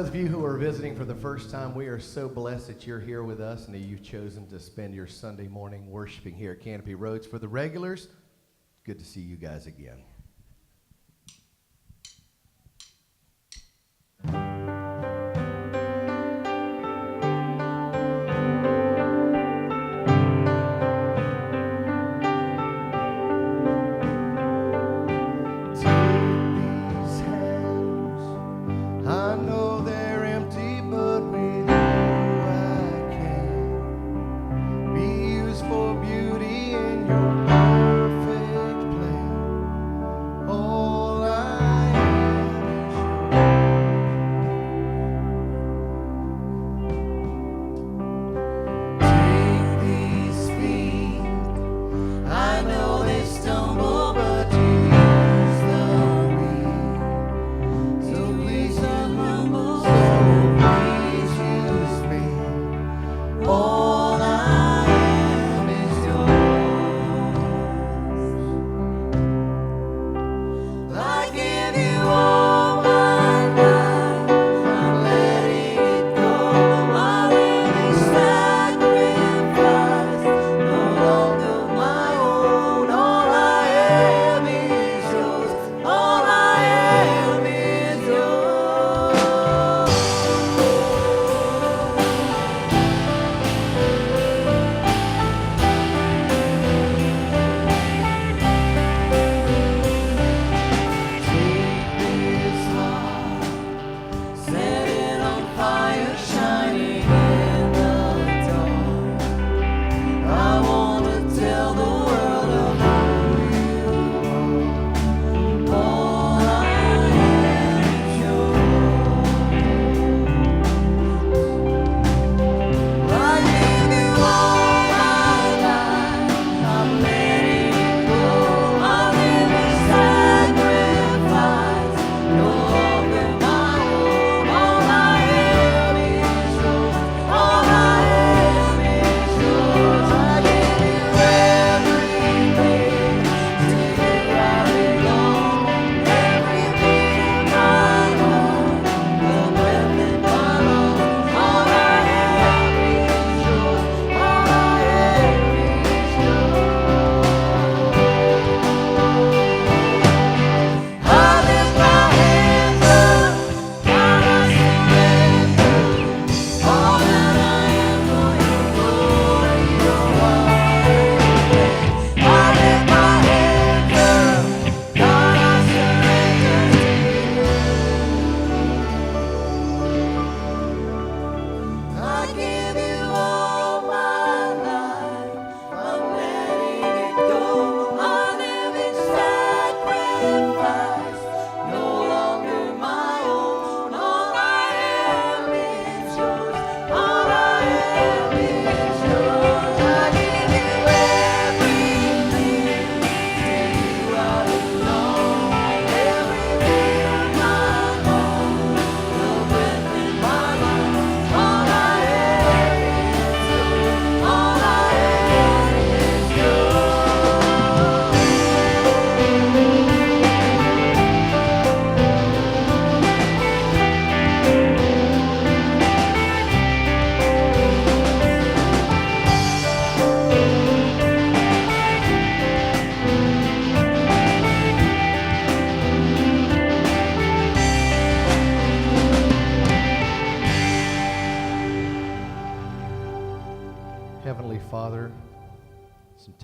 those of you who are visiting for the first time, we are so blessed that you're here with us and that you've chosen to spend your Sunday morning worshiping here at Canopy Roads. For the regulars, good to see you guys again.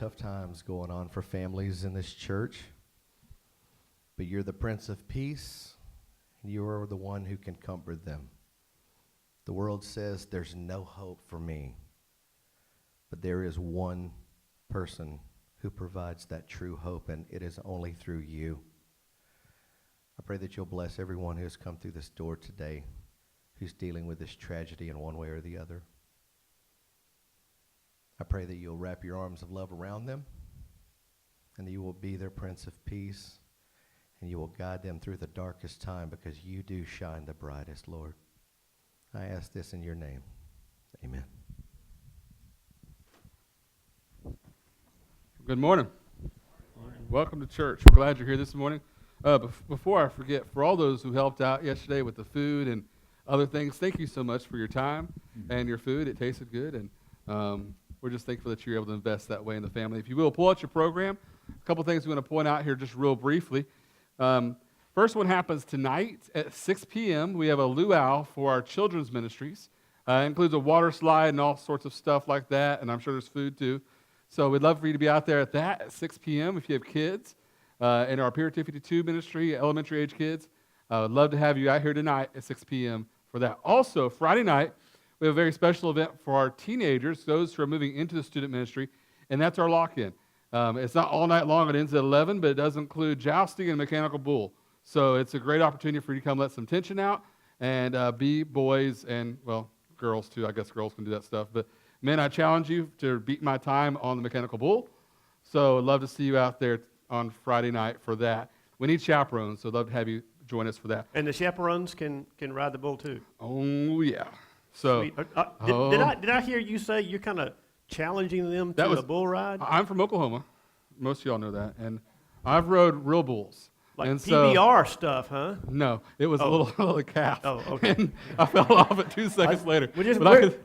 tough times going on for families in this church, but you're the Prince of Peace, and you are the one who can comfort them. The world says there's no hope for me, but there is one person who provides that true hope, and it is only through you. I pray that you'll bless everyone who has come through this door today who's dealing with this tragedy in one way or the other. I pray that you'll wrap your arms of love around them, and that you will be their Prince of Peace, and you will guide them through the darkest time, because you do shine the brightest, Lord. I ask this in your name. Amen. Good morning. Welcome to church. We're glad you're here this morning. Before I forget, for all those who helped out yesterday with the food and other things, thank you so much for your time and your food. It tasted good, and we're just thankful that you're able to invest that way in the family. If you will, pull out your program. A couple things we want to point out here just real briefly. First one happens tonight at 6 p.m. We have a luau for our children's ministries. It includes a water slide and all sorts of stuff like that, and I'm sure there's food too. So we'd love for you to be out there at that at 6 p.m. if you have kids. In our Pier 52 ministry, elementary age kids, I would love to have you out here tonight at 6 p.m. for that. Also, Friday night, we have a very special event for our teenagers, those who are moving into the student ministry, and that's our lock-in. It's not all night long. It ends at 11, but it does include jousting and mechanical bull. So it's a great opportunity for you to come let some tension out and be boys and, well, girls too. I guess girls can do that stuff. But men, I challenge you to beat my time on the mechanical bull. So I'd love to see you out there on Friday night for that. We need chaperones, so I'd love to have you join us for that. And the chaperones can ride the bull too? Oh, yeah. So did I hear you say you're kind of challenging them to a bull ride? I'm from Oklahoma. Most of y'all know that. And I've rode real bulls. Like and PBR stuff, huh? No, it was a little calf. Oh, okay. And I fell off it 2 seconds later.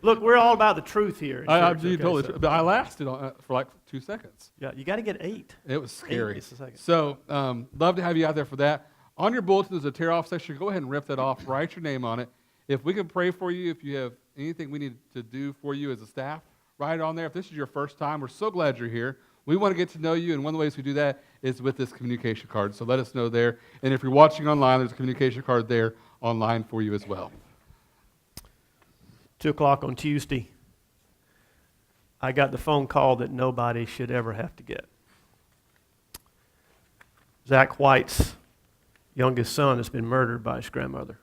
Look, we're all about the truth here. But I lasted for like 2 seconds. Yeah, you got to get 8. It was scary. 8 is a second. So, love to have you out there for that. On your bulletin, there's a tear-off section. Go ahead and rip that off. Write your name on it. If we can pray for you, if you have anything we need to do for you as a staff, write it on there. If this is your first time, we're so glad you're here. We want to get to know you, and one of the ways we do that is with this communication card. So let us know there. And if you're watching online, there's a communication card there online for you as well. 2 o'clock on Tuesday, I got the phone call that nobody should ever have to get. Zach White's youngest son has been murdered by his grandmother.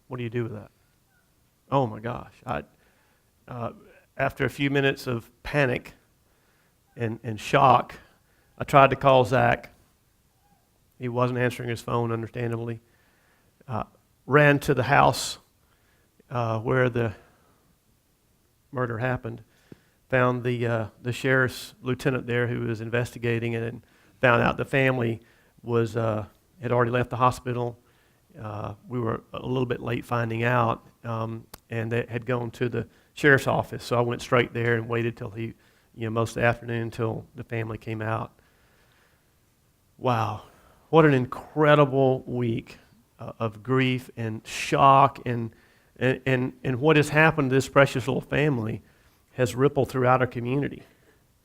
What do you do with that? Oh my gosh. After a few minutes of panic and shock, I tried to call Zach. He wasn't answering his phone, understandably. Ran to the house where the murder happened. Found the sheriff's lieutenant there who was investigating it, and found out the family had already left the hospital. We were a little bit late finding out, and they had gone to the sheriff's office. So I went straight there and waited till most of the afternoon until the family came out. Wow, what an incredible week of grief and shock, and what has happened to this precious little family has rippled throughout our community.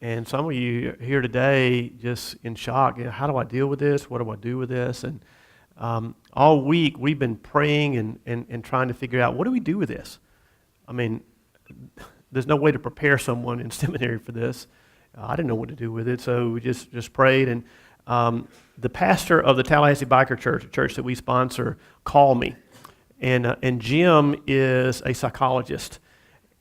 And some of you are here today just in shock. How do I deal with this? What do I do with this? And all week we've been praying and trying to figure out, what do we do with this? I mean, there's no way to prepare someone in seminary for this. I didn't know what to do with it, so we just prayed. And the pastor of the Tallahassee Biker Church, a church that we sponsor, called me. And Jim is a psychologist,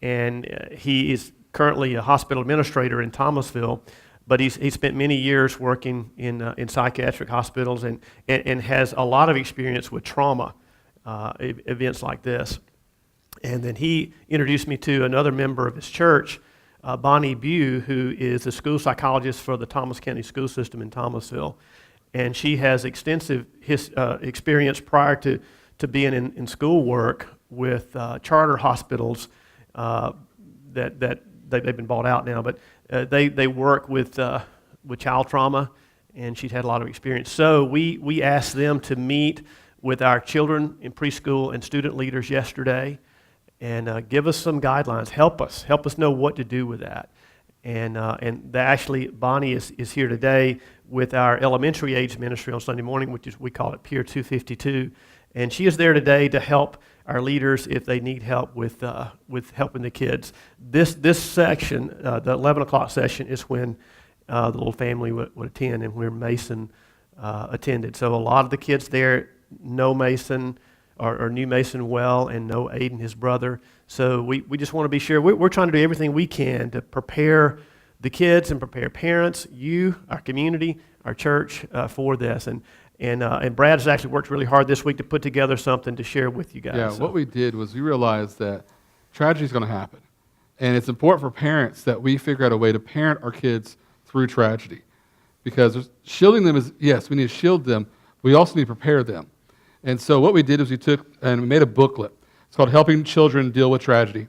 and he is currently a hospital administrator in Thomasville. But he spent many years working in psychiatric hospitals and has a lot of experience with trauma events like this. And then he introduced me to another member of his church, Bonnie Bew, who is a school psychologist for the Thomas County School System in Thomasville. And she has extensive experience prior to being in school work with charter hospitals that they've been bought out now, but they work with child trauma, and she's had a lot of experience. So we asked them to meet with our children in preschool and student leaders yesterday, and give us some guidelines. Help us know what to do with that. And actually, Bonnie is here today with our elementary age ministry on Sunday morning, which is, we call it Pier 252. And she is there today to help our leaders if they need help with helping the kids. This section, the 11 o'clock session, is when the little family would attend, and where Mason attended. So a lot of the kids there know Mason or knew Mason well, and know Aiden, his brother. So we just want to be sure. We're trying to do everything we can to prepare the kids and prepare parents, you, our community, our church for this. And Brad has actually worked really hard this week to put together something to share with you guys. Yeah, So what we did was we realized that tragedy is going to happen. And it's important for parents that we figure out a way to parent our kids through tragedy. Because shielding them is, yes, we need to shield them. We also need to prepare them. And so what we did is we took and we made a booklet. It's called Helping Children Deal with Tragedy.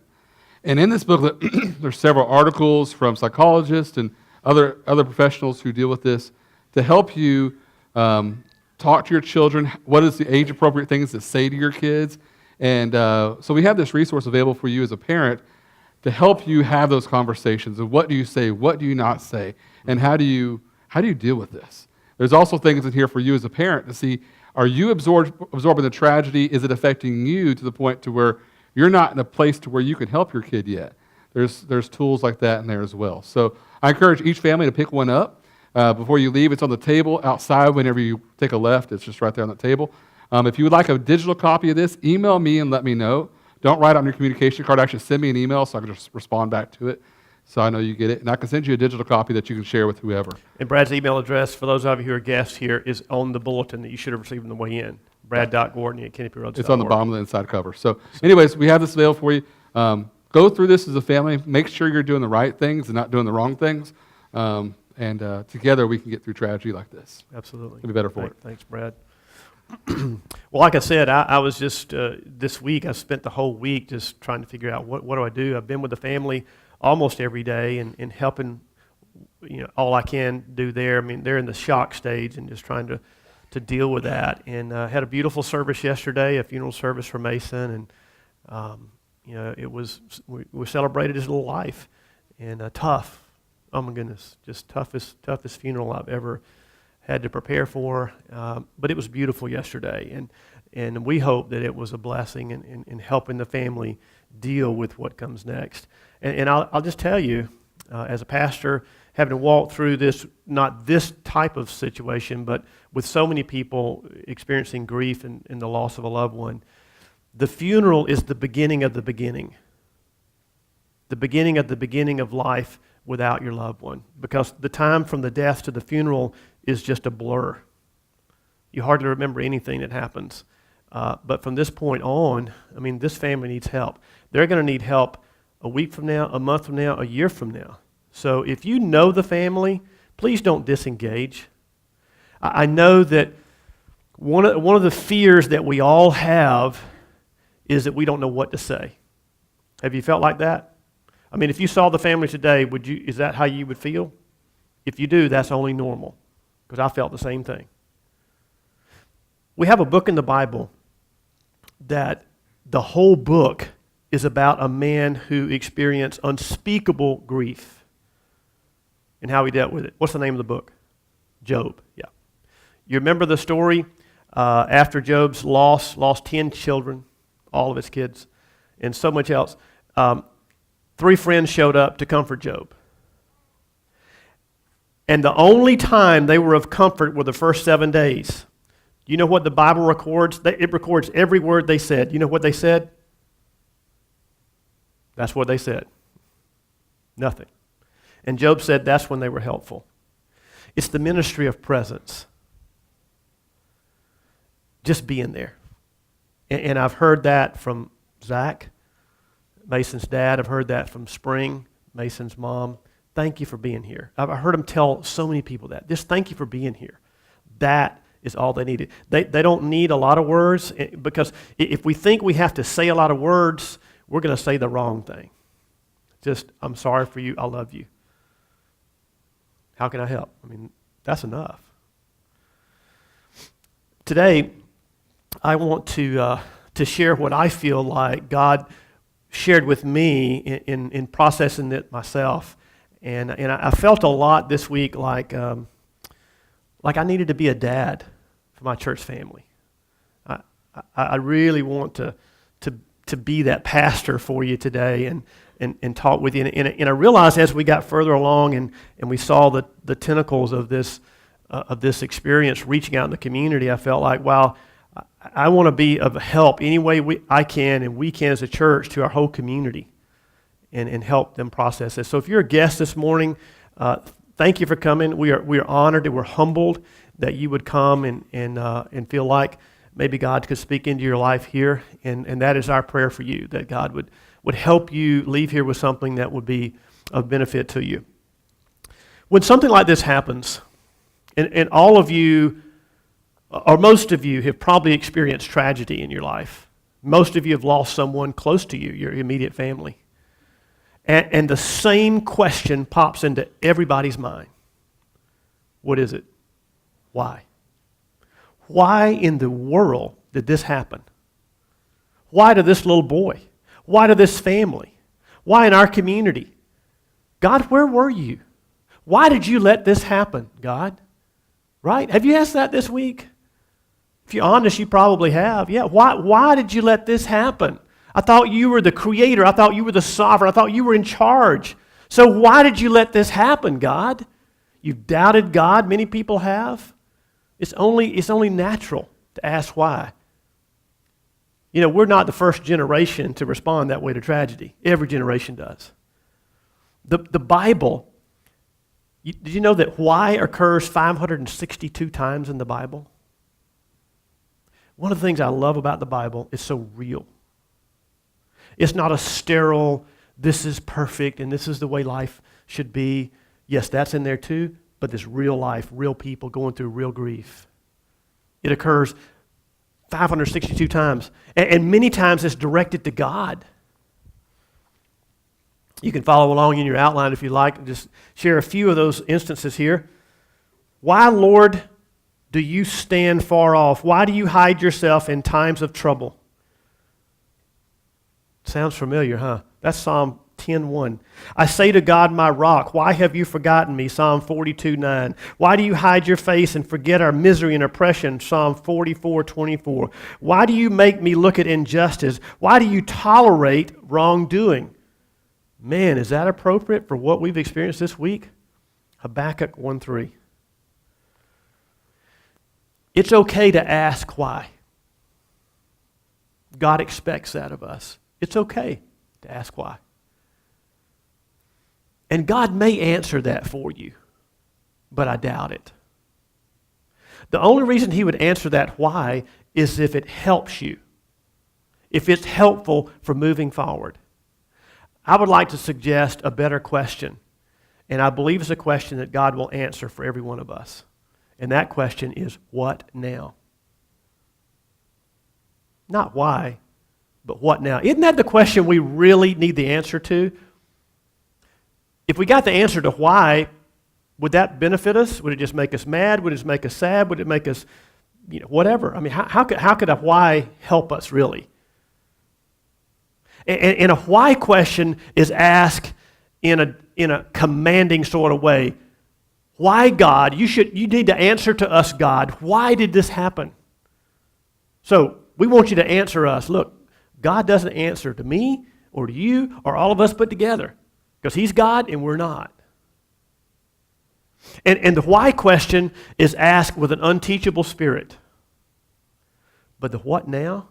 And in this booklet, there's several articles from psychologists and other professionals who deal with this to help you talk to your children. What is the age-appropriate things to say to your kids? And so we have this resource available for you as a parent to help you have those conversations of what do you say, what do you not say, and how do you deal with this? There's also things in here for you as a parent to see, are you absorbing the tragedy? Is it affecting you to the point to where you're not in a place to where you can help your kid yet? There's tools like that in there as well. So I encourage each family to pick one up. Before you leave, it's on the table outside whenever you take a left. It's just right there on the table. If you would like a digital copy of this, email me and let me know. Don't write it on your communication card. Actually, send me an email so I can just respond back to it so I know you get it. And I can send you a digital copy that you can share with whoever. And Brad's email address, for those of you who are guests here, is on the bulletin that you should have received on the way in. Brad.Gordon@canopyroads.org. It's on the bottom of the inside cover. So anyways, we have this available for you. Go through this as a family. Make sure you're doing the right things and not doing the wrong things. And together we can get through tragedy like this. Absolutely. It'll be better for it. Thanks, Brad. Well, like I said, I was just, this week, I spent the whole week just trying to figure out what do I do. I've been with the family almost every day and helping, all I can do there. I mean, they're in the shock stage and just trying to deal with that. And had a beautiful service yesterday, a funeral service for Mason. And, it was, we celebrated his little life. And tough. Oh my goodness, just toughest funeral I've ever had to prepare for. But it was beautiful yesterday. And we hope that it was a blessing in helping the family deal with what comes next. And I'll just tell you, as a pastor, having walked through this, not this type of situation, but with so many people experiencing grief and the loss of a loved one, the funeral is the beginning of the beginning. The beginning of the beginning of life without your loved one. Because the time from the death to the funeral is just a blur. You hardly remember anything that happens. But from this point on, I mean, this family needs help. They're going to need help a week from now, a month from now, a year from now. So if you know the family, please don't disengage. I know that one of the fears that we all have is that we don't know what to say. Have you felt like that? I mean, if you saw the family today, is that how you would feel? If you do, that's only normal, because I felt the same thing. We have a book in the Bible that the whole book is about a man who experienced unspeakable grief and how he dealt with it. What's the name of the book? Job, yeah. You remember the story after Job's lost 10 children, all of his kids, and so much else. 3 friends showed up to comfort Job. And the only time they were of comfort were the first 7 days. You know what the Bible records? It records every word they said. You know what they said? That's what they said. Nothing. And Job said that's when they were helpful. It's the ministry of presence. Just being there. And I've heard that from Zach, Mason's dad. I've heard that from Spring, Mason's mom. Thank you for being here. I've heard him tell so many people that. Just thank you for being here. That is all they needed. They don't need a lot of words, because if we think we have to say a lot of words, we're going to say the wrong thing. Just, I'm sorry for you. I love you. How can I help? I mean, that's enough. Today, I want to share what I feel like God shared with me in processing it myself. And I felt a lot this week like I needed to be a dad for my church family. I really want to be that pastor for you today and talk with you. And I realized as we got further along and we saw the tentacles of this experience reaching out in the community, I felt like, wow, I want to be of help any way I can and we can as a church to our whole community and help them process this. So if you're a guest this morning, thank you for coming. We are honored and we're humbled that you would come and feel like maybe God could speak into your life here. And that is our prayer for you, that God would help you leave here with something that would be of benefit to you. When something like this happens, and all of you, or most of you, have probably experienced tragedy in your life. Most of you have lost someone close to you, your immediate family. And the same question pops into everybody's mind. What is it? Why? Why in the world did this happen? Why to this little boy? Why to this family? Why in our community? God, where were you? Why did you let this happen, God? Right? Have you asked that this week? If you're honest, you probably have. Yeah, why did you let this happen? I thought you were the creator. I thought you were the sovereign. I thought you were in charge. So why did you let this happen, God? You've doubted God. Many people have. It's only natural to ask why. You know, we're not the first generation to respond that way to tragedy. Every generation does. The Bible, did you know that why occurs 562 times in the Bible? One of the things I love about the Bible is so real. It's not a sterile, this is perfect and this is the way life should be. Yes, that's in there too, but there's real life, real people going through real grief. It occurs 562 times, and many times it's directed to God. You can follow along in your outline if you like, and just share a few of those instances here. Why, Lord, do you stand far off? Why do you hide yourself in times of trouble? Sounds familiar, huh? That's Psalm 10:1. I say to God, my rock, why have you forgotten me? Psalm 42:9. Why do you hide your face and forget our misery and oppression? Psalm 44:24. Why do you make me look at injustice? Why do you tolerate wrongdoing? Man, is that appropriate for what we've experienced this week? Habakkuk 1:3. It's okay to ask why. God expects that of us. It's okay to ask why. And God may answer that for you, but I doubt it. The only reason he would answer that why is if it helps you, if it's helpful for moving forward. I would like to suggest a better question, and I believe it's a question that God will answer for every one of us. And that question is, what now? Not why, but what now? Isn't that the question we really need the answer to? If we got the answer to why, would that benefit us? Would it just make us mad? Would it just make us sad? Would it make us, whatever? I mean, how could a why help us really? And a why question is asked in a commanding sort of way. Why, God? You need to answer to us, God. Why did this happen? So we want you to answer us. Look, God doesn't answer to me or to you or all of us put together because he's God and we're not. And the why question is asked with an unteachable spirit. But the what now?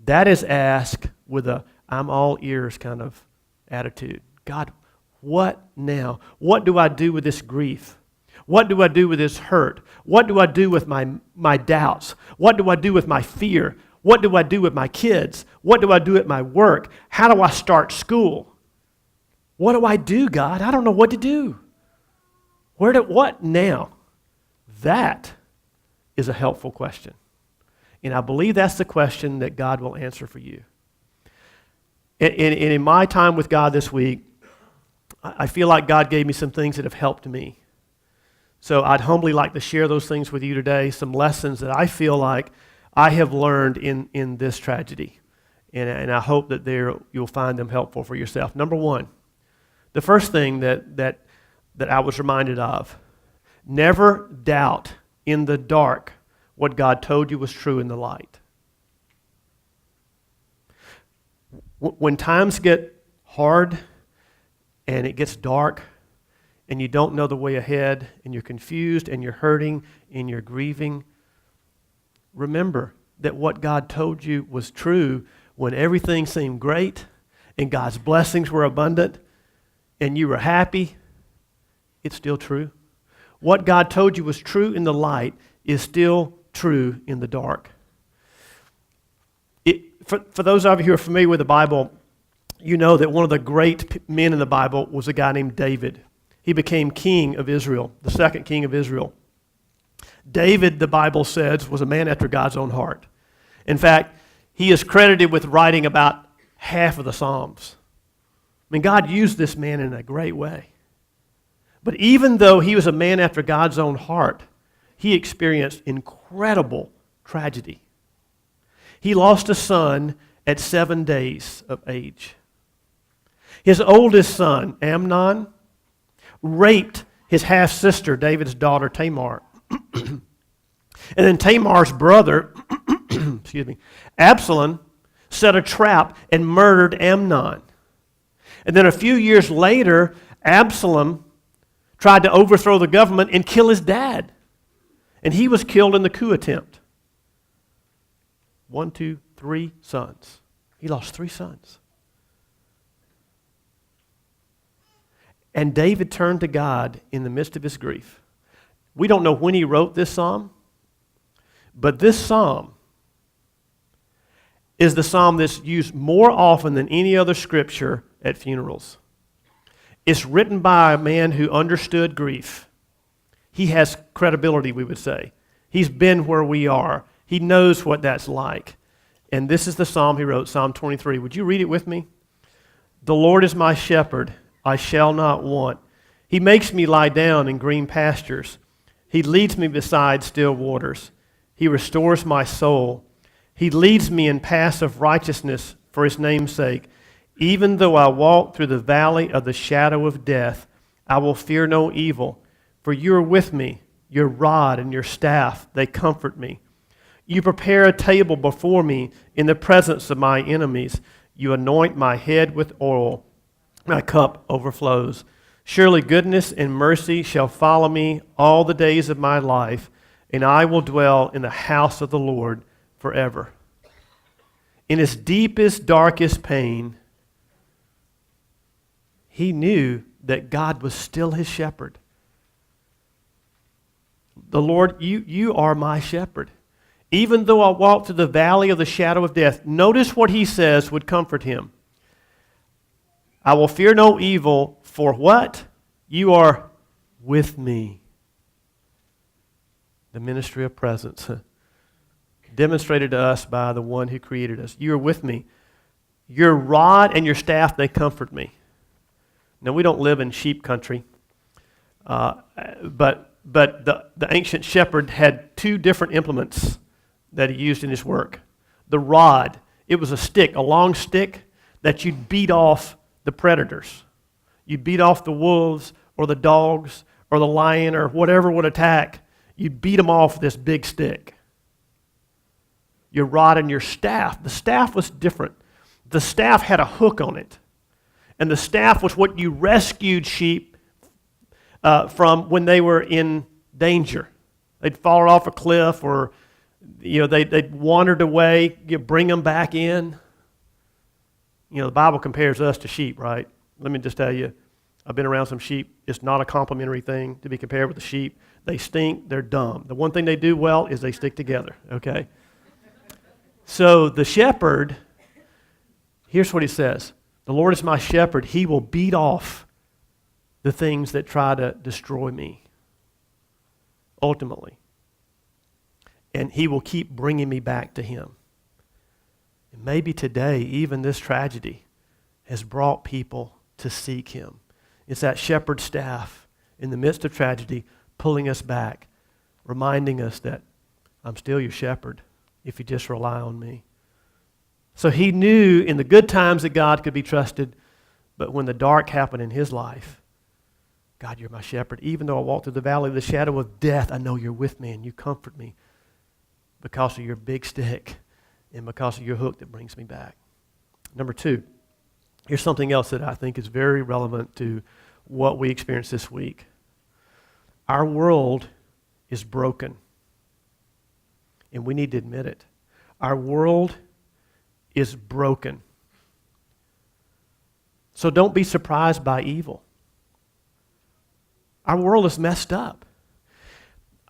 That is asked with a I'm all ears kind of attitude. God, what now? What do I do with this grief? What do I do with this hurt? What do I do with my doubts? What do I do with my fear? What do I do with my kids? What do I do at my work? How do I start school? What do I do, God? I don't know what to do. What now? That is a helpful question. And I believe that's the question that God will answer for you. And in my time with God this week, I feel like God gave me some things that have helped me. So I'd humbly like to share those things with you today, some lessons that I feel like I have learned in this tragedy. and I hope that you'll find them helpful for yourself. Number one, the first thing that I was reminded of, never doubt in the dark what God told you was true in the light. When times get hard and it gets dark and you don't know the way ahead and you're confused and you're hurting and you're grieving, remember that what God told you was true when everything seemed great and God's blessings were abundant and you were happy. It's still true. What God told you was true in the light is still true in the dark. For those of you who are familiar with the Bible, you know that one of the great men in the Bible was a guy named David. He became king of Israel, the second king of Israel. David, the Bible says, was a man after God's own heart. In fact, he is credited with writing about half of the Psalms. I mean, God used this man in a great way. But even though he was a man after God's own heart, he experienced incredible tragedy. He lost a son at 7 days of age. His oldest son, Amnon, raped his half-sister, David's daughter, Tamar. And then Tamar's brother, Absalom, set a trap and murdered Amnon. And then a few years later, Absalom tried to overthrow the government and kill his dad. And he was killed in the coup attempt. 1, 2, 3 sons. He lost 3 sons. And David turned to God in the midst of his grief. We don't know when he wrote this psalm, but this psalm is the psalm that's used more often than any other scripture at funerals. It's written by a man who understood grief. He has credibility, we would say. He's been where we are. He knows what that's like. And this is the psalm he wrote, Psalm 23. Would you read it with me? The Lord is my shepherd, I shall not want. He makes me lie down in green pastures. He leads me beside still waters. He restores my soul. He leads me in paths of righteousness for his name's sake. Even though I walk through the valley of the shadow of death, I will fear no evil, for you are with me. Your rod and your staff, they comfort me. You prepare a table before me in the presence of my enemies. You anoint my head with oil. My cup overflows. Surely goodness and mercy shall follow me all the days of my life, and I will dwell in the house of the Lord forever. In his deepest, darkest pain, he knew that God was still his shepherd. The Lord, you are my shepherd. Even though I walk through the valley of the shadow of death, notice what he says would comfort him. I will fear no evil, for what? You are with me. The ministry of presence, demonstrated to us by the one who created us. You are with me. Your rod and your staff, they comfort me. Now, we don't live in sheep country, but the ancient shepherd had 2 different implements that he used in his work. The rod, it was a stick, a long stick that you'd beat off the predators. You'd beat off the wolves or the dogs or the lion or whatever would attack. You'd beat them off with this big stick. Your rod and your staff. The staff was different. The staff had a hook on it. And the staff was what you rescued sheep from when they were in danger. They'd fallen off a cliff or they'd wandered away. You bring them back in. The Bible compares us to sheep, right? Let me just tell you, I've been around some sheep. It's not a complimentary thing to be compared with the sheep. They stink. They're dumb. The one thing they do well is they stick together, okay? So the shepherd, here's what he says. The Lord is my shepherd. He will beat off the things that try to destroy me, ultimately. And he will keep bringing me back to him. And maybe today, even this tragedy has brought people to seek him. It's that shepherd staff in the midst of tragedy pulling us back, reminding us that I'm still your shepherd if you just rely on me. So he knew in the good times that God could be trusted, but when the dark happened in his life, God, you're my shepherd. Even though I walk through the valley of the shadow of death, I know you're with me and you comfort me because of your big stick and because of your hook that brings me back. Number 2, here's something else that I think is very relevant to what we experienced this week. Our world is broken, and we need to admit it. Our world is broken. So don't be surprised by evil. Our world is messed up.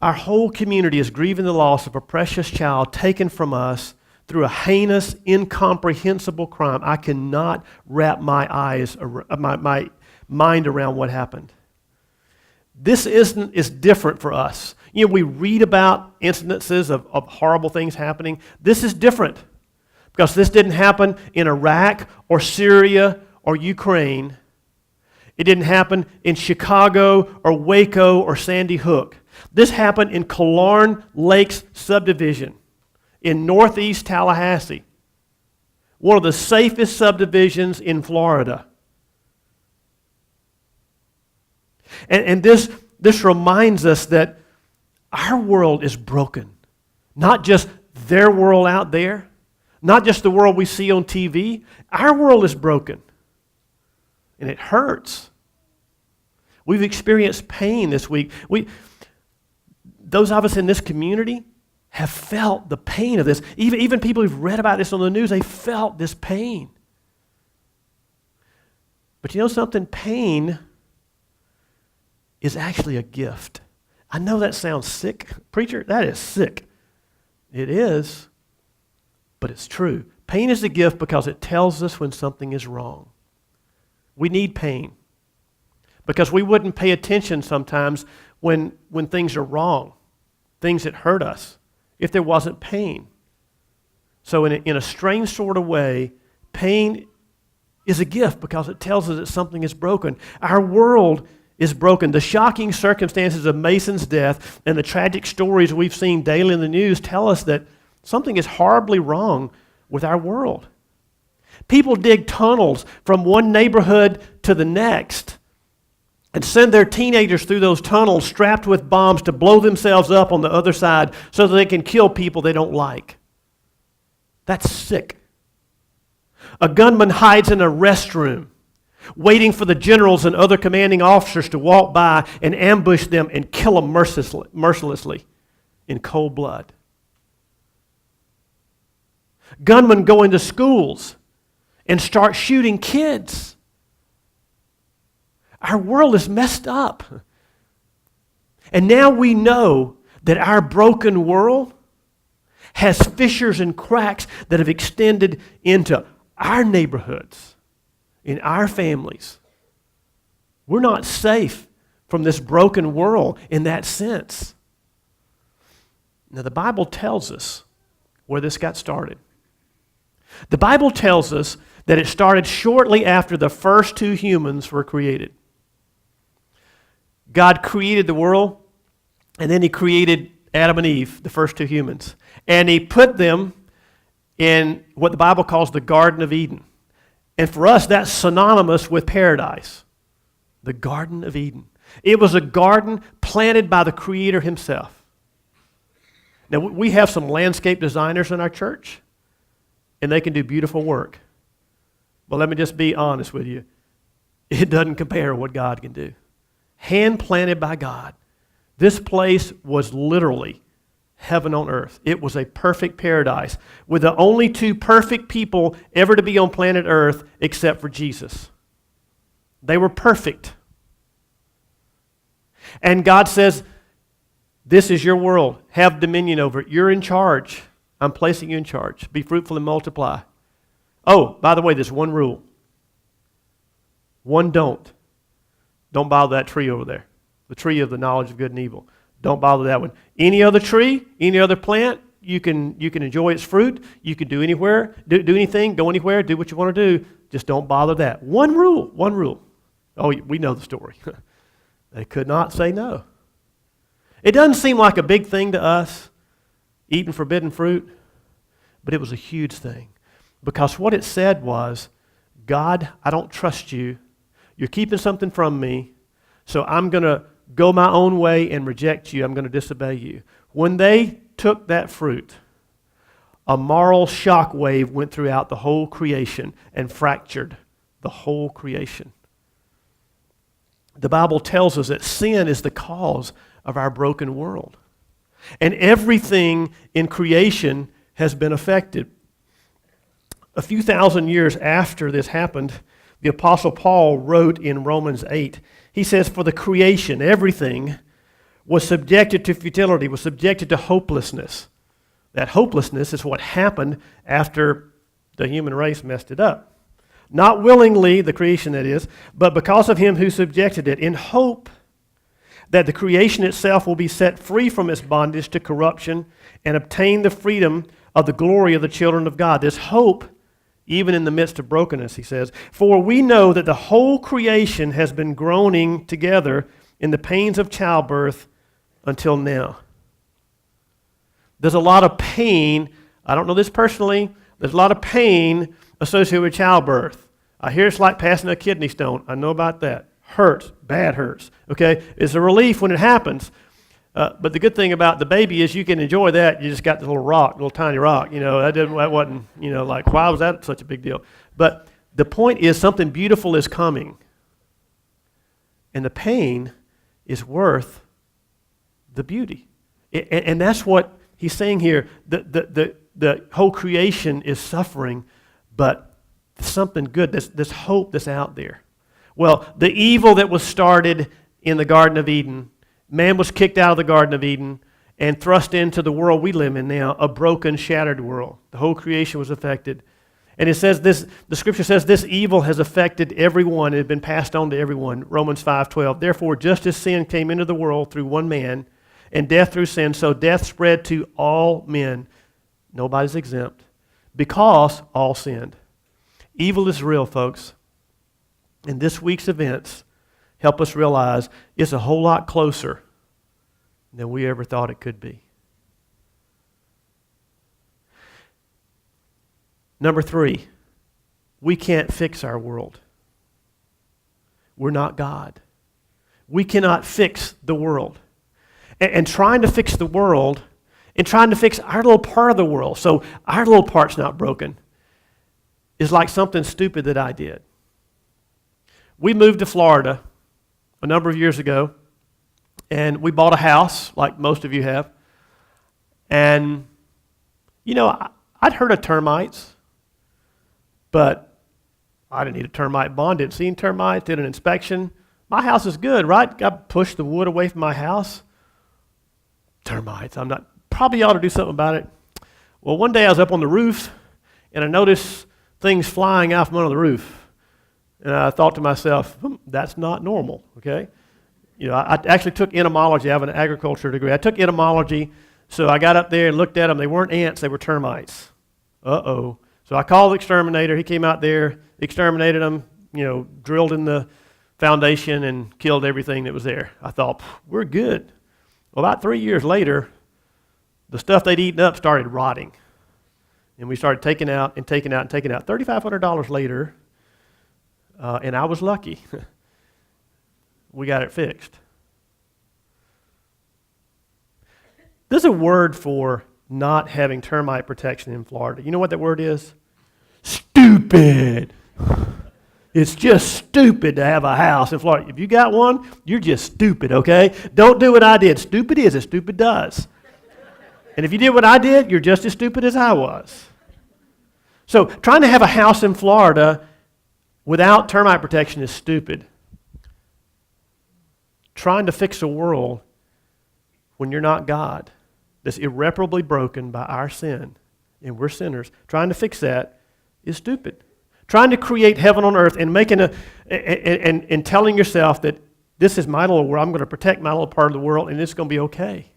Our whole community is grieving the loss of a precious child taken from us through a heinous, incomprehensible crime. I cannot wrap my mind around what happened. This is different for us. You know, we read about incidences of horrible things happening. This is different because this didn't happen in Iraq or Syria or Ukraine. It didn't happen in Chicago or Waco or Sandy Hook. This happened in Killearn Lakes subdivision in northeast Tallahassee, one of the safest subdivisions in Florida. And this reminds us that our world is broken. Not just their world out there, not just the world we see on TV. Our world is broken. And it hurts. We've experienced pain this week. Those of us in this community have felt the pain of this. Even people who've read about this on the news, they felt this pain. But you know something? Pain is actually a gift. I know that sounds sick. Preacher, that is sick. It is, but it's true. Pain is a gift because it tells us when something is wrong. We need pain because we wouldn't pay attention sometimes when things are wrong, things that hurt us, if there wasn't pain. So in a strange sort of way, pain is a gift because it tells us that something is broken. Our world is broken. The shocking circumstances of Mason's death and the tragic stories we've seen daily in the news tell us that something is horribly wrong with our world. People dig tunnels from one neighborhood to the next and send their teenagers through those tunnels strapped with bombs to blow themselves up on the other side so that they can kill people they don't like. That's sick. A gunman hides in a restroom, waiting for the generals and other commanding officers to walk by and ambush them and kill them mercilessly in cold blood. Gunmen go into schools and start shooting kids. Our world is messed up. And now we know that our broken world has fissures and cracks that have extended into our neighborhoods, in our families. We're not safe from this broken world in that sense. Now, the Bible tells us where this got started. The Bible tells us that it started shortly after the first 2 humans were created. God created the world, and then He created Adam and Eve, the first 2 humans. And He put them in what the Bible calls the Garden of Eden. And for us, that's synonymous with paradise. The Garden of Eden. It was a garden planted by the Creator Himself. Now, we have some landscape designers in our church, and they can do beautiful work. But let me just be honest with you. It doesn't compare to what God can do. Hand planted by God. This place was literally heaven on earth. It was a perfect paradise with the only 2 perfect people ever to be on planet Earth except for Jesus. They were perfect. And God says, this is your world. Have dominion over it. You're in charge. I'm placing you in charge. Be fruitful and multiply. Oh, by the way, there's one rule. One don't. Don't bother that tree over there. The tree of the knowledge of good and evil. Don't bother that one. Any other tree, any other plant, you can enjoy its fruit. You can do anywhere, do anything, go anywhere, do what you want to do. Just don't bother that. One rule, one rule. Oh, we know the story. They could not say no. It doesn't seem like a big thing to us, eating forbidden fruit, but it was a huge thing. Because what it said was, God, I don't trust you. You're keeping something from me, so I'm going to go my own way and reject you. I'm going to disobey you. When they took that fruit, a moral shock wave went throughout the whole creation and fractured the whole creation. The Bible tells us that sin is the cause of our broken world. And everything in creation has been affected. A few thousand years after this happened, the Apostle Paul wrote in Romans 8, he says, for the creation, everything was subjected to futility, was subjected to hopelessness. That hopelessness is what happened after the human race messed it up. Not willingly, the creation that is, but because of him who subjected it, in hope that the creation itself will be set free from its bondage to corruption and obtain the freedom of the glory of the children of God. This hope, even in the midst of brokenness, he says, for we know that the whole creation has been groaning together in the pains of childbirth until now. There's a lot of pain. I don't know this personally. There's a lot of pain associated with childbirth. I hear it's like passing a kidney stone. I know about that. Hurts. Bad hurts. Okay? It's a relief when it happens. But the good thing about the baby is you can enjoy that. You just got the little tiny rock. That wasn't, like, why was that such a big deal? But the point is something beautiful is coming. And the pain is worth the beauty. And that's what he's saying here. The whole creation is suffering, but something good, this hope that's out there. Well, the evil that was started in the Garden of Eden, man was kicked out of the Garden of Eden and thrust into the world we live in now, a broken, shattered world. The whole creation was affected. And it says this, the scripture says this evil has affected everyone. It had been passed on to everyone. Romans 5:12. Therefore, just as sin came into the world through one man, and death through sin, so death spread to all men. Nobody's exempt. Because all sinned. Evil is real, folks. And this week's events help us realize it's a whole lot closer than we ever thought it could be. Number 3, we can't fix our world. We're not God. We cannot fix the world. And trying to fix the world and trying to fix our little part of the world, so our little part's not broken, is like something stupid that I did. We moved to Florida a number of years ago, and we bought a house, like most of you have. And, I'd heard of termites, but I didn't need a termite bond, didn't see any termites, did an inspection. My house is good, right? I pushed the wood away from my house. Termites, probably ought to do something about it. Well, one day I was up on the roof, and I noticed things flying out from under the roof. And I thought to myself, that's not normal, okay? I actually took entomology. I have an agriculture degree. I took entomology, so I got up there and looked at them. They weren't ants, they were termites. Uh-oh. So I called the exterminator. He came out there, exterminated them, drilled in the foundation and killed everything that was there. I thought, we're good. Well, about 3 years later, the stuff they'd eaten up started rotting. And we started taking out and taking out and taking out. $3,500 later, and I was lucky. We got it fixed. There's a word for not having termite protection in Florida. You know what that word is? Stupid. It's just stupid to have a house in Florida. If you got one, you're just stupid, okay? Don't do what I did. Stupid is as stupid does. And if you did what I did, you're just as stupid as I was. So trying to have a house in Florida without termite protection is stupid. Trying to fix a world when you're not God, that's irreparably broken by our sin, and we're sinners, trying to fix that is stupid. Trying to create heaven on earth and making and telling yourself that this is my little world, I'm going to protect my little part of the world, and it's going to be okay.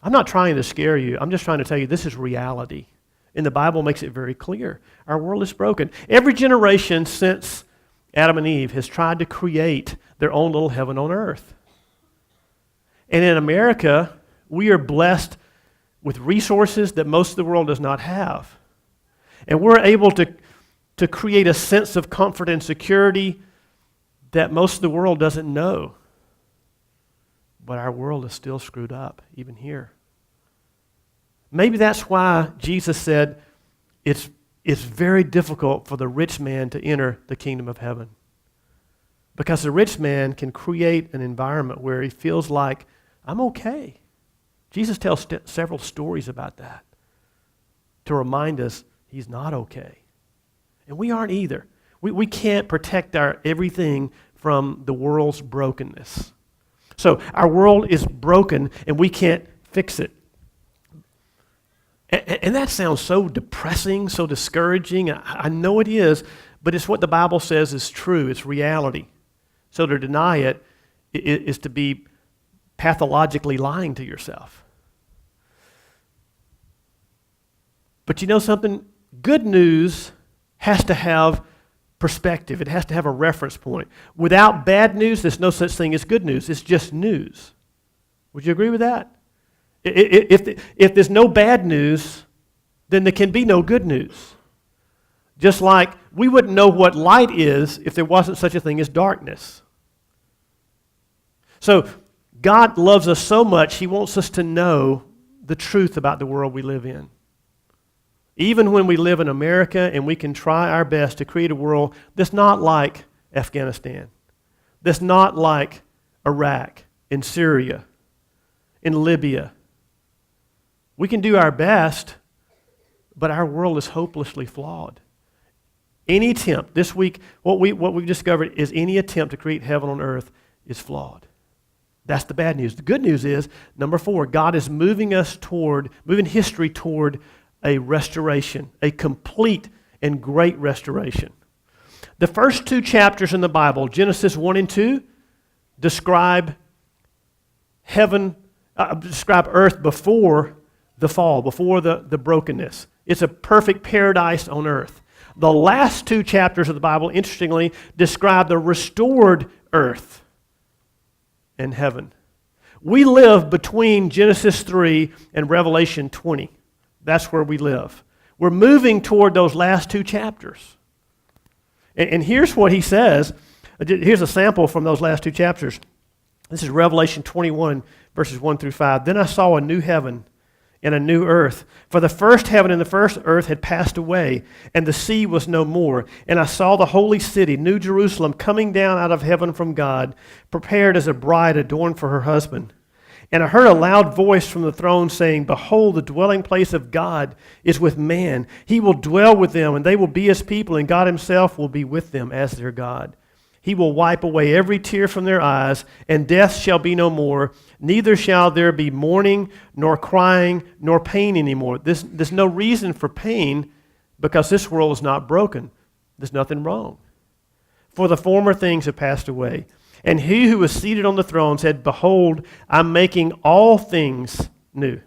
I'm not trying to scare you. I'm just trying to tell you this is reality. And the Bible makes it very clear. Our world is broken. Every generation since Adam and Eve has tried to create their own little heaven on earth. And in America, we are blessed with resources that most of the world does not have. And we're able to create a sense of comfort and security that most of the world doesn't know. But our world is still screwed up, even here. Maybe that's why Jesus said it's very difficult for the rich man to enter the kingdom of heaven. Because the rich man can create an environment where he feels like, I'm okay. Jesus tells several stories about that to remind us he's not okay. And we aren't either. We can't protect our everything from the world's brokenness. So our world is broken and we can't fix it. And that sounds so depressing, so discouraging. I know it is, but it's what the Bible says is true. It's reality. So to deny it is to be pathologically lying to yourself. But you know something? Good news has to have perspective. It has to have a reference point. Without bad news, there's no such thing as good news. It's just news. Would you agree with that? If there's no bad news, then there can be no good news. Just like we wouldn't know what light is if there wasn't such a thing as darkness. So God loves us so much, he wants us to know the truth about the world we live in. Even when we live in America and we can try our best to create a world that's not like Afghanistan, that's not like Iraq, in Syria, in Libya. We can do our best, but our world is hopelessly flawed. Any attempt, this week, what we've discovered is any attempt to create heaven on earth is flawed. That's the bad news. The good news is, number 4, God is moving history toward a restoration, a complete and great restoration. The first 2 chapters in the Bible, Genesis 1 and 2, describe earth before the fall, before the brokenness. It's a perfect paradise on earth. The last 2 chapters of the Bible, interestingly, describe the restored earth and heaven. We live between Genesis 3 and Revelation 20. That's where we live. We're moving toward those last 2 chapters. And here's what he says. Here's a sample from those last 2 chapters. This is Revelation 21, verses 1 through 5. Then I saw a new heaven and a new earth. For the first heaven and the first earth had passed away, and the sea was no more. And I saw the holy city, New Jerusalem, coming down out of heaven from God, prepared as a bride adorned for her husband. And I heard a loud voice from the throne saying, Behold, the dwelling place of God is with man. He will dwell with them, and they will be his people, and God himself will be with them as their God. He will wipe away every tear from their eyes, and death shall be no more. Neither shall there be mourning, nor crying, nor pain anymore. There's no reason for pain because this world is not broken. There's nothing wrong. For the former things have passed away. And he who was seated on the throne said, Behold, I'm making all things new.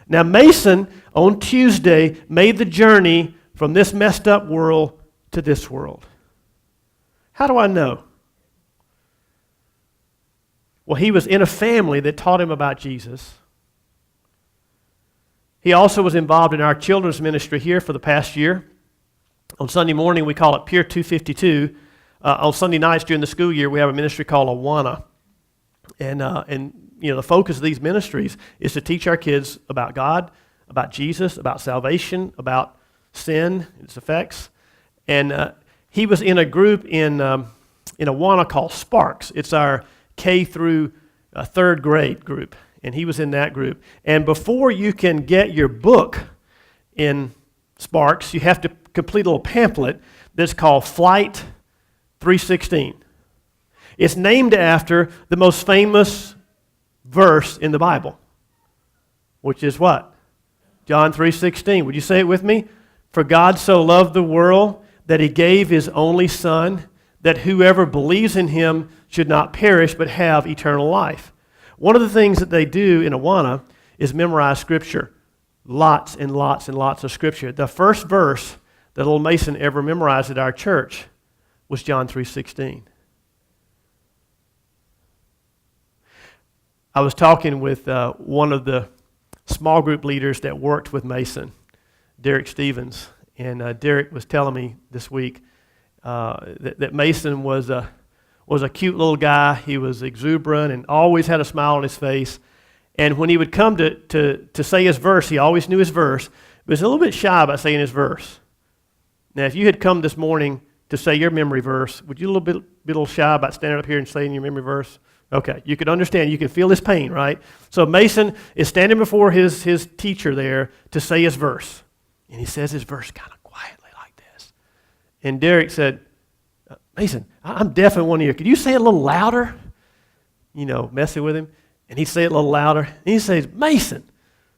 Now Mason, on Tuesday, made the journey from this messed up world to this world. How do I know? Well, he was in a family that taught him about Jesus. He also was involved in our children's ministry here for the past year. On Sunday morning, we call it Pier 252. On Sunday nights during the school year, we have a ministry called Awana. And the focus of these ministries is to teach our kids about God, about Jesus, about salvation, about sin, its effects. And he was in a group in Awana called Sparks. It's our K through 3rd grade group. And he was in that group. And before you can get your book in Sparks, you have to complete a little pamphlet that's called Flight 316. It's named after the most famous verse in the Bible, which is what? John 3:16. Would you say it with me? For God so loved the world that he gave his only Son, that whoever believes in him should not perish but have eternal life. One of the things that they do in Awana is memorize Scripture. Lots and lots and lots of Scripture. The first verse that little Mason ever memorized at our church was John 3:16. I was talking with one of the small group leaders that worked with Mason, Derek Stevens. And Derek was telling me this week that Mason was a cute little guy. He was exuberant and always had a smile on his face. And when he would come to say his verse, he always knew his verse, but he was a little bit shy about saying his verse. Now, if you had come this morning to say your memory verse, would you be a little shy about standing up here and saying your memory verse? Okay, you can understand. You can feel his pain, right? So Mason is standing before his teacher there to say his verse. And he says his verse kind of quietly like this. And Derek said, Mason, I'm deaf in one ear. Could you say it a little louder? Messing with him. And he'd say it a little louder. And he says, Mason,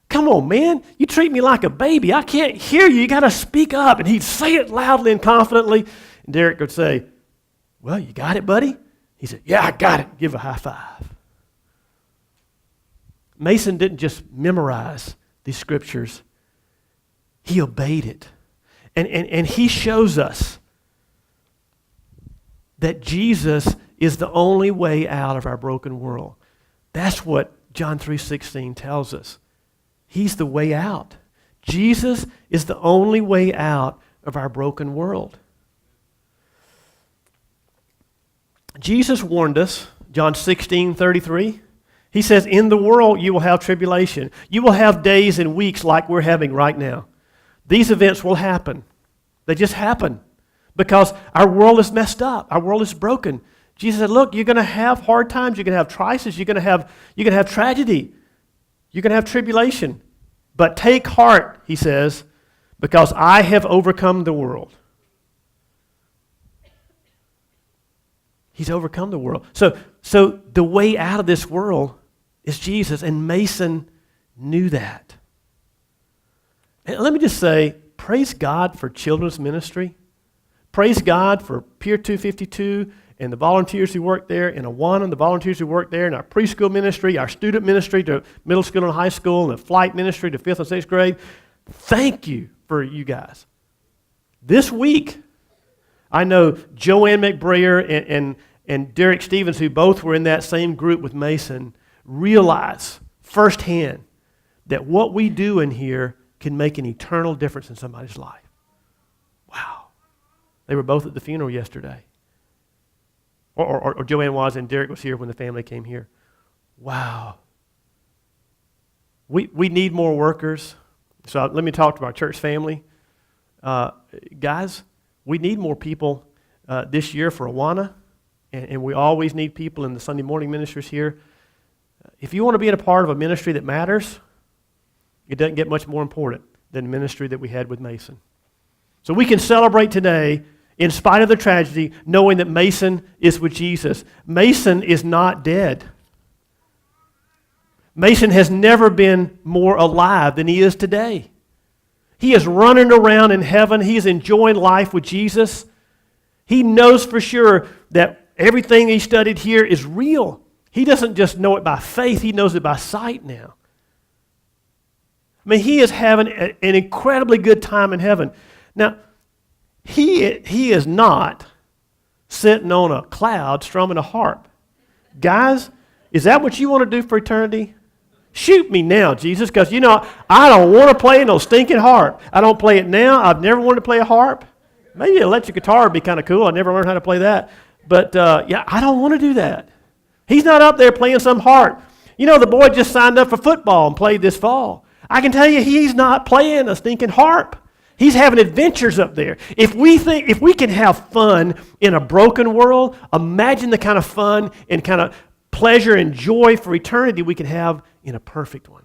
come on, man. You treat me like a baby. I can't hear you. You got to speak up. And he'd say it loudly and confidently. And Derek would say, well, you got it, buddy? He said, yeah, I got it. Give a high five. Mason didn't just memorize these scriptures. He obeyed it. And he shows us that Jesus is the only way out of our broken world. That's what John 3:16 tells us. He's the way out. Jesus is the only way out of our broken world. Jesus warned us, John 16:33. He says, in the world you will have tribulation. You will have days and weeks like we're having right now. These events will happen. They just happen because our world is messed up. Our world is broken. Jesus said, look, you're going to have hard times. You're going to have crisis. You're going to have tragedy. You're going to have tribulation. But take heart, he says, because I have overcome the world. He's overcome the world. So the way out of this world is Jesus, and Mason knew that. And let me just say, praise God for children's ministry. Praise God for Pier 252 and the volunteers who work there, and Awana and the volunteers who work there, and our preschool ministry, our student ministry to middle school and high school, and the flight ministry to 5th and 6th grade. Thank you for you guys. This week, I know Joanne McBrayer and Derek Stevens, who both were in that same group with Mason, realize firsthand that what we do in here can make an eternal difference in somebody's life. Wow. They were both at the funeral yesterday. Or Joanne was, and Derek was here when the family came here. Wow. We need more workers. So let me talk to our church family. Guys, we need more people this year for Awana, and we always need people in the Sunday morning ministries here. If you want to be in a part of a ministry that matters, it doesn't get much more important than the ministry that we had with Mason. So we can celebrate today in spite of the tragedy, knowing that Mason is with Jesus. Mason is not dead. Mason has never been more alive than he is today. He is running around in heaven. He is enjoying life with Jesus. He knows for sure that everything he studied here is real. He doesn't just know it by faith, he knows it by sight now. I mean, he is having an incredibly good time in heaven. Now, he is not sitting on a cloud strumming a harp. Guys, is that what you want to do for eternity? Shoot me now, Jesus, because, I don't want to play no stinking harp. I don't play it now. I've never wanted to play a harp. Maybe an electric guitar would be kind of cool. I never learned how to play that. But, I don't want to do that. He's not up there playing some harp. The boy just signed up for football and played this fall. I can tell you he's not playing a stinking harp. He's having adventures up there. If we can have fun in a broken world, imagine the kind of fun and kind of pleasure and joy for eternity we can have in a perfect one.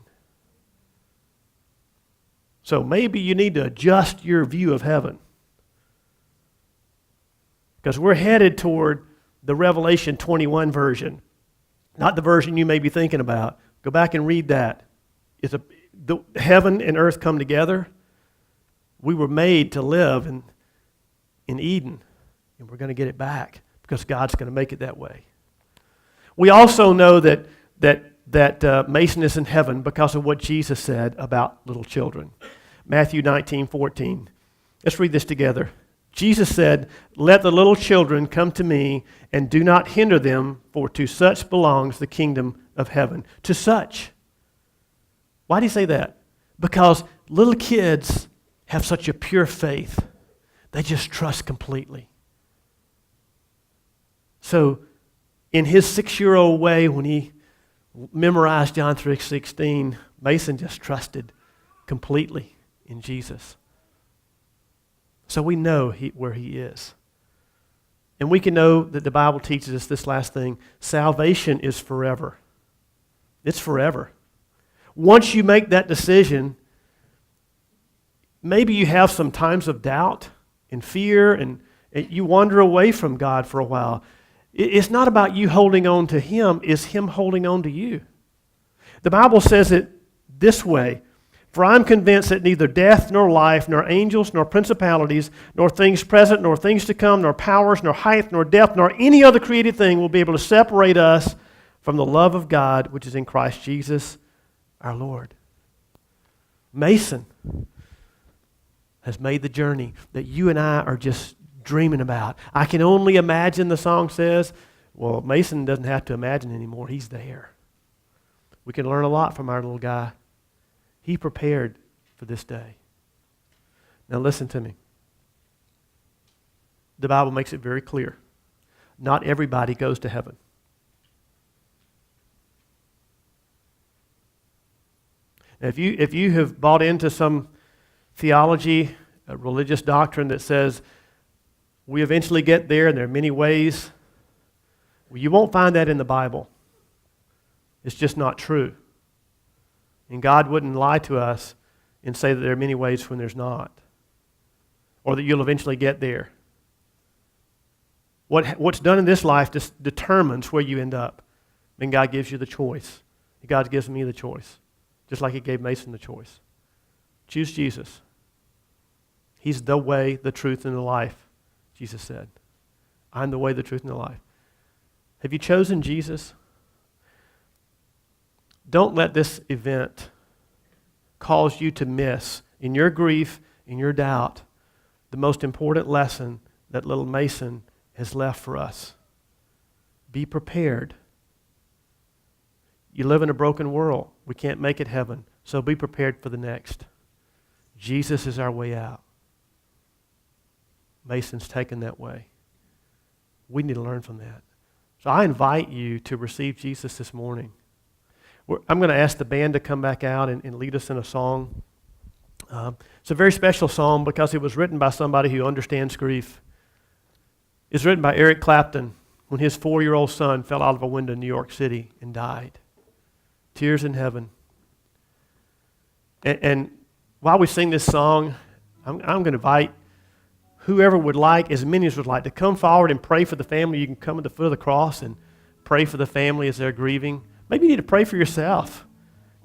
So maybe you need to adjust your view of heaven, because we're headed toward the Revelation 21 version, not the version you may be thinking about. Go back and read that. The heaven and earth come together. We were made to live in Eden, and we're going to get it back because God's going to make it that way. We also know that Mason is in heaven because of what Jesus said about little children. Matthew 19:14. Let's read this together. Jesus said, "Let the little children come to me, and do not hinder them, for to such belongs the kingdom of heaven." To such. Why do you say that? Because little kids have such a pure faith. They just trust completely. So in his 6-year-old way, when he memorized John 3:16, Mason just trusted completely in Jesus. So we know where he is. And we can know that the Bible teaches us this last thing. Salvation is forever. It's forever. Once you make that decision, maybe you have some times of doubt and fear, and you wander away from God for a while. It's not about you holding on to him, it's him holding on to you. The Bible says it this way, "For I'm convinced that neither death nor life, nor angels, nor principalities, nor things present, nor things to come, nor powers, nor height, nor depth, nor any other created thing will be able to separate us from the love of God, which is in Christ Jesus our Lord." Mason has made the journey that you and I are just dreaming about. I can only imagine, the song says. Well, Mason doesn't have to imagine anymore. He's there. We can learn a lot from our little guy. He prepared for this day. Now listen to me. The Bible makes it very clear. Not everybody goes to heaven. Now, if you have bought into some theology, a religious doctrine that says we eventually get there and there are many ways, well, you won't find that in the Bible. It's just not true. And God wouldn't lie to us and say that there are many ways when there's not, or that you'll eventually get there. What's done in this life just determines where you end up. And God gives you the choice. God gives me the choice, just like he gave Mason the choice. Choose Jesus. He's the way, the truth, and the life, Jesus said. I'm the way, the truth, and the life. Have you chosen Jesus? Don't let this event cause you to miss, in your grief, in your doubt, the most important lesson that little Mason has left for us. Be prepared. You live in a broken world. We can't make it heaven, so be prepared for the next. Jesus is our way out. Mason's taken that way. We need to learn from that. So I invite you to receive Jesus this morning. I'm going to ask the band to come back out and lead us in a song. It's a very special song because it was written by somebody who understands grief. It's written by Eric Clapton when his 4-year-old son fell out of a window in New York City and died. Tears in heaven. And while we sing this song, I'm going to invite whoever would like, as many as would like, to come forward and pray for the family. You can come at the foot of the cross and pray for the family as they're grieving. Maybe you need to pray for yourself.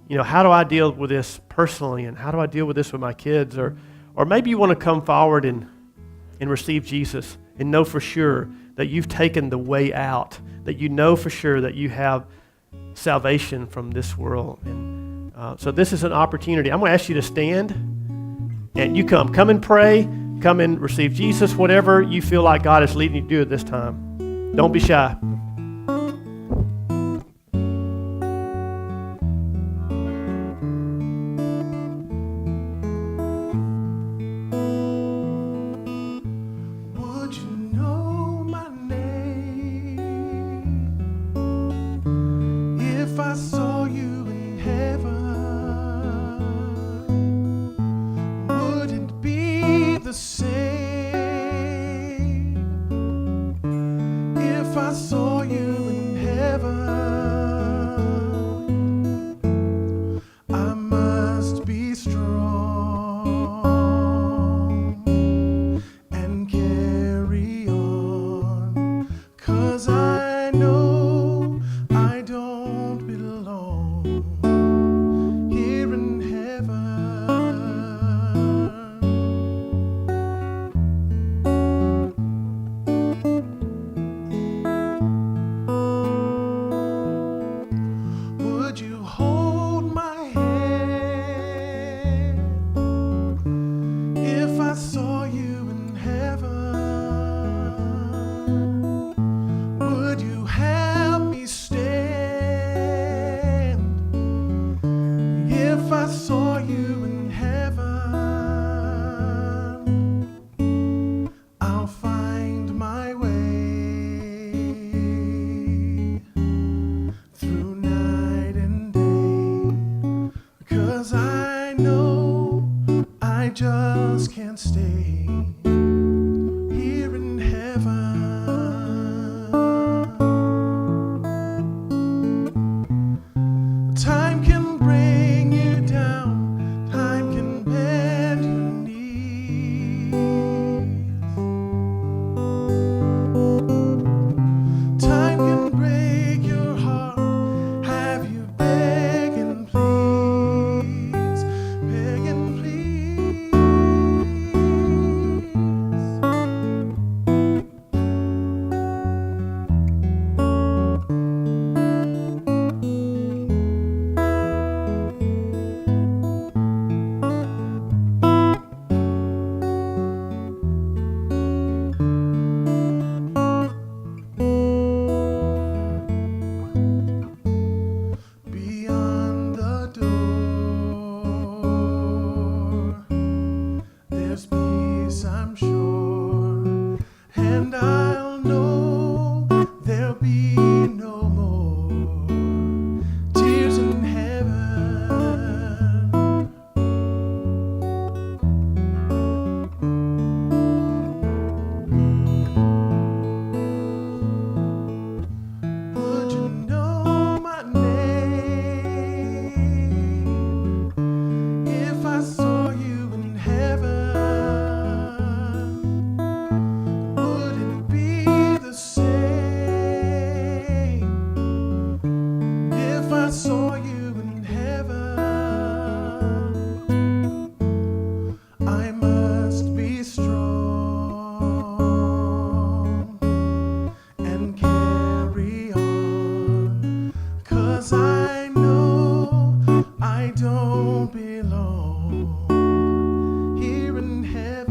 You know, how do I deal with this personally, and how do I deal with this with my kids? Or maybe you want to come forward and receive Jesus and know for sure that you've taken the way out, that you know for sure that you have salvation from this world. And so this is an opportunity. I'm going to ask you to stand, and you come and pray, come and receive Jesus, whatever you feel like God is leading you to do at this time. Don't be shy. I saw you in heaven, wouldn't be the same. If I saw just can't stay here in heaven. Time can bring you down, time can bend your knees. Time can break your heart, have you begging please, begging please. Beyond the door, there's peace, I'm sure, and I'll know there'll be no more tears in heaven. Would you know my name if I saw you in heaven? Would it be the same if I saw you in heaven? I must be strong and carry on, 'cause I know I don't belong here in heaven.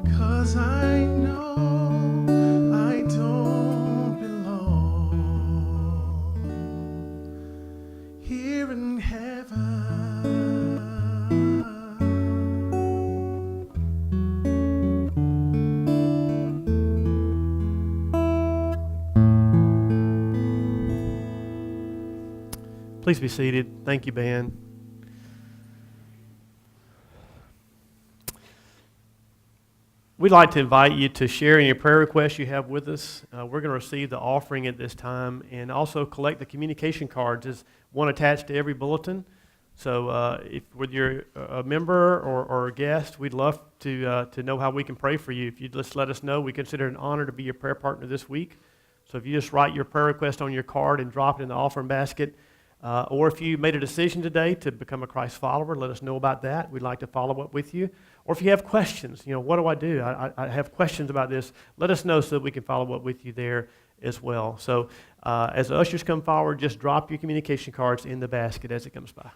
'Cause I know I don't belong here in heaven. Please be seated. Thank you, Ben. We'd like to invite you to share any prayer requests you have with us. We're going to receive the offering at this time and also collect the communication cards. There's one attached to every bulletin. So if whether you're a member or a guest, we'd love to know how we can pray for you. If you'd just let us know, we consider it an honor to be your prayer partner this week. So if you just write your prayer request on your card and drop it in the offering basket, or if you made a decision today to become a Christ follower, let us know about that. We'd like to follow up with you. Or if you have questions, what do I do? I have questions about this. Let us know so that we can follow up with you there as well. So as the ushers come forward, just drop your communication cards in the basket as it comes by.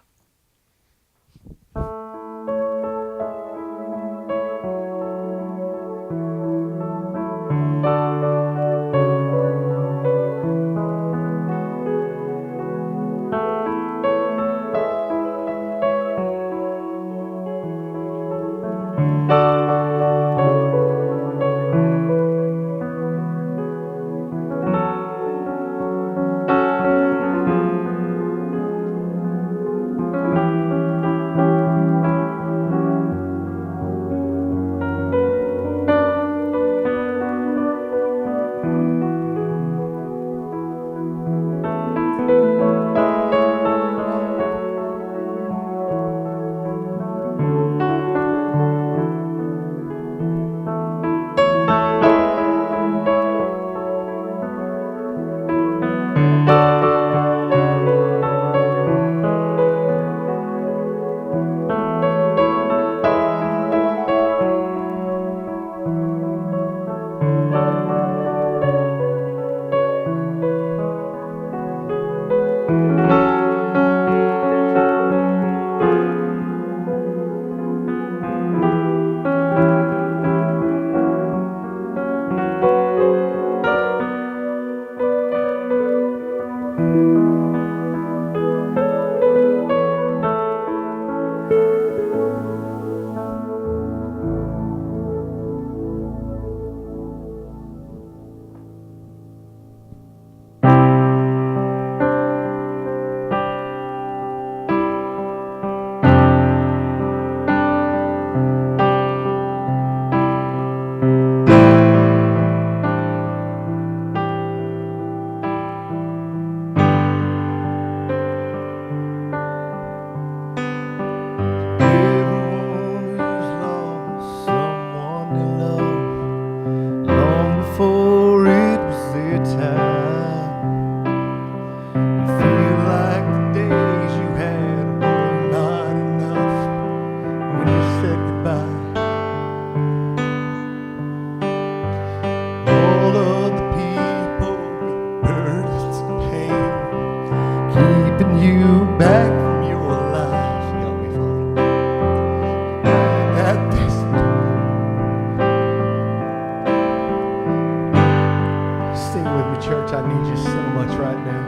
Sing with me, church. I need you so much right now.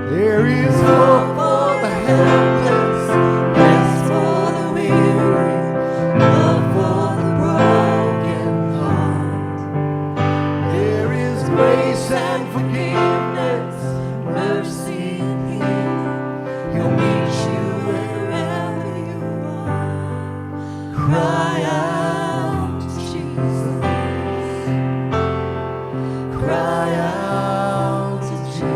There is hope for the helpless, rest for the weary, love for the broken heart. There is grace and forgiveness, mercy and healing. He'll meet you wherever you are. Cry out to Jesus. Cry out to Jesus.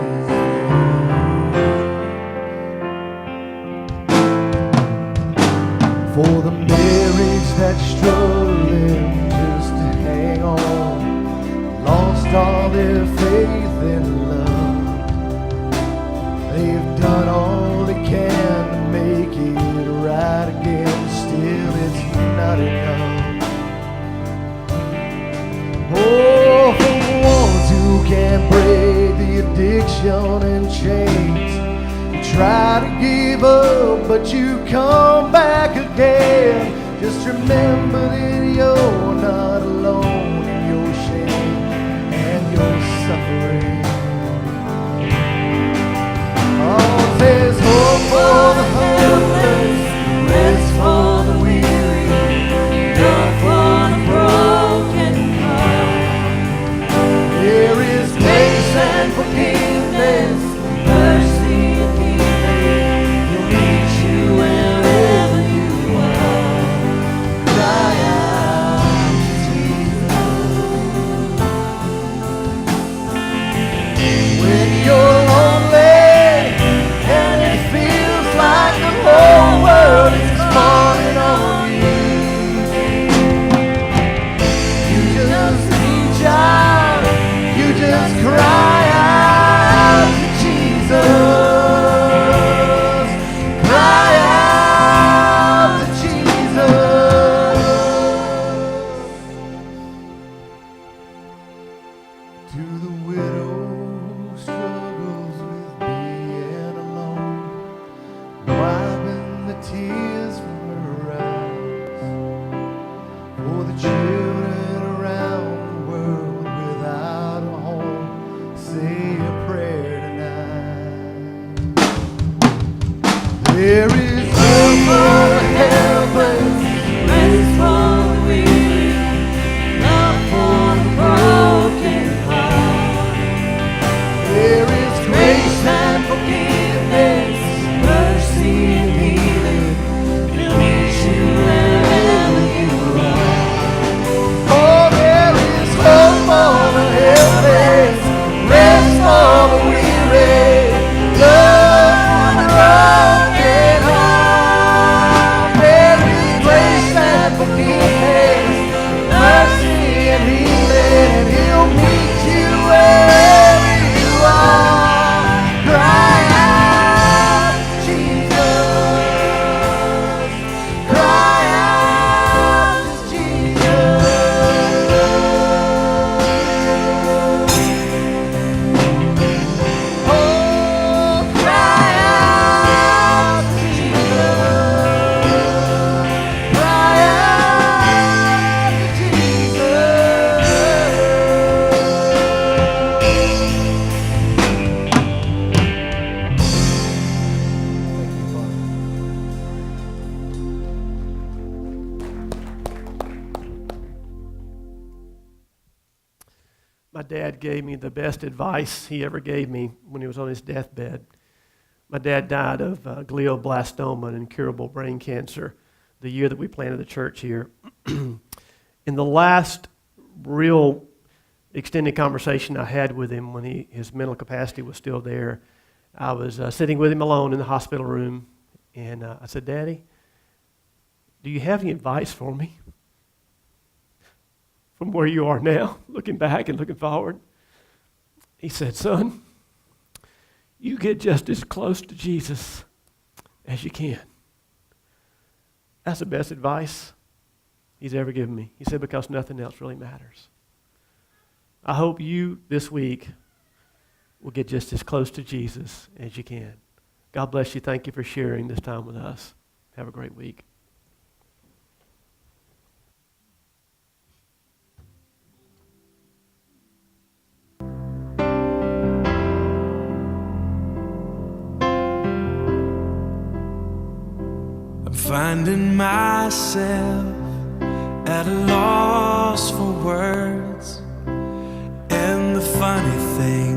For the marriage that's struggling just to hang on, lost all their faith and love. They've done all they can to make it right again, still it's not enough. Oh, for the ones who can't break the addiction and chains, you try to give up, but you come back again. Just remember that you're not alone in your shame and your suffering. Oh, there's hope for the helpless, rest for the weary, love for the broken heart. There is grace and forgiveness, mercy and healing. He'll meet you wherever you are. Cry out to Jesus. When you're lonely and it feels like the whole world is falling on you, you just reach out, you just cry out to Jesus. Cry out to Jesus. To the widow who struggles with being alone, wiping the tears from her eyes. For the children around the world without a home, say a prayer tonight. There is hope for the helpless, rest for the weary, love for the broken heart. There is grace and forgiveness, mercy and healing. He'll meet you wherever you are. Oh, there is hope for the helpless, rest for the weary, love for the broken heart. There is grace and forgiveness, mercy and healing, and He'll meet you wherever you are. Cry out to Jesus. Cry out to Jesus. Oh, cry out to Jesus. Cry out to Jesus. Thank you, Father. My dad gave me the best advice he ever gave me when he was on his deathbed. My dad died of glioblastoma, an incurable brain cancer, the year that we planted the church here. In the last real extended conversation I had with him when his mental capacity was still there, I was sitting with him alone in the hospital room, and I said, "Daddy, do you have any advice for me from where you are now, looking back and looking forward?" He said, "Son, you get just as close to Jesus as you can." That's the best advice he's ever given me. He said, because nothing else really matters. I hope you this week will get just as close to Jesus as you can. God bless you. Thank you for sharing this time with us. Have a great week. finding myself at a loss for words. And the funny thing